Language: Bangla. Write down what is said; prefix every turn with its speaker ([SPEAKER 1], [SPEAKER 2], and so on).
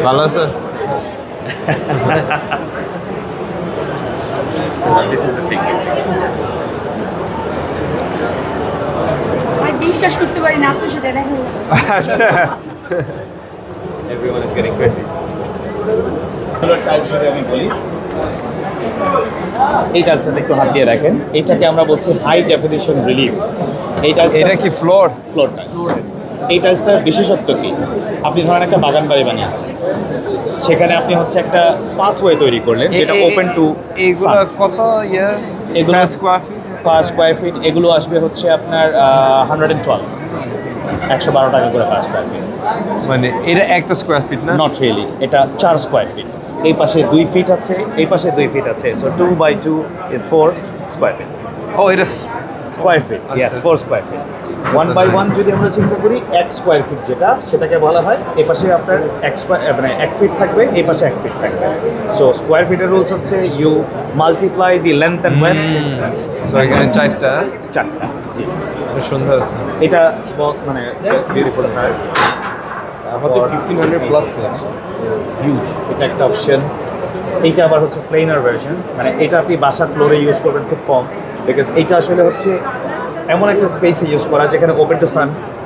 [SPEAKER 1] ভালো আছে?
[SPEAKER 2] So this is the thing.
[SPEAKER 3] আমি বিশ্বাস করতে পারি না আপনার সাথে দেখা হলো।
[SPEAKER 1] আচ্ছা
[SPEAKER 2] Everyone is getting crazy. Tiles যদি আমি বলি, এই টাইলসটা একটু হাত দিয়ে রাখেন। এটাকে আমরা বলছি হাই ডেফিনিশন রিলিফ। এই টাইলসটা
[SPEAKER 1] এটা কি ফ্লোর?
[SPEAKER 2] Floor tiles. এই টাইলসটার বিশেষত্ব কি? আপনি ধরেন একটা বাগান বাড়ি বানিয়েছেন, সেখানে আপনি হচ্ছে একটা পাথওয়ে তৈরি করলেন যেটা ওপেন টু
[SPEAKER 1] এইগুলো কত ইয়ে
[SPEAKER 2] এগুলো
[SPEAKER 1] square feet?
[SPEAKER 2] Per square feet এগুলো আসবে হচ্ছে আপনার 112, 112 টাকা করে পার স্কোয়ার ফিট।
[SPEAKER 1] মানে এটা একটা স্কোয়ার ফিট না?
[SPEAKER 2] নট রিয়েলি, এটা 4 স্কোয়ার ফিট। এই পাশে 2 ফিট আছে, এই পাশে 2 ফিট আছে, so 2 by 2 is 4 square feet.
[SPEAKER 1] ও এটা
[SPEAKER 2] স্কোয়ার ফিট, ইয়েস,
[SPEAKER 1] আচ্ছা।
[SPEAKER 2] 4 স্কোয়ার ফিট। 1 বাই 1 যদি আমরা চিন্তা করি, 1 স্কোয়ার ফিট যেটা, সেটাকে বলা হয় এই পাশে আপনার 1 স্কোয়ার মানে 1 ফিট থাকবে, এই পাশে 1 ফিট থাকবে। সো স্কোয়ার ফিটের রুলস হচ্ছে you multiply the length and width.
[SPEAKER 1] So এখানে চারটা।
[SPEAKER 2] জি,
[SPEAKER 1] সুন্দর আছে।
[SPEAKER 2] এটা স্মল মানে বিউটিফুল টাইলস।
[SPEAKER 1] আমাদের 1500 প্লাস কালেকশন, হিউজ।
[SPEAKER 2] এটা একটা অপশন। এইটা আবার হচ্ছে প্লেনার ভার্সন, মানে এটা আপনি বাসার ফ্লোরে ইউজ করবেন খুব কম, বিকজ এইটা আসলে হচ্ছে এমন একটা স্পেসে ইউজ করা যেখানে ওপেন টু সান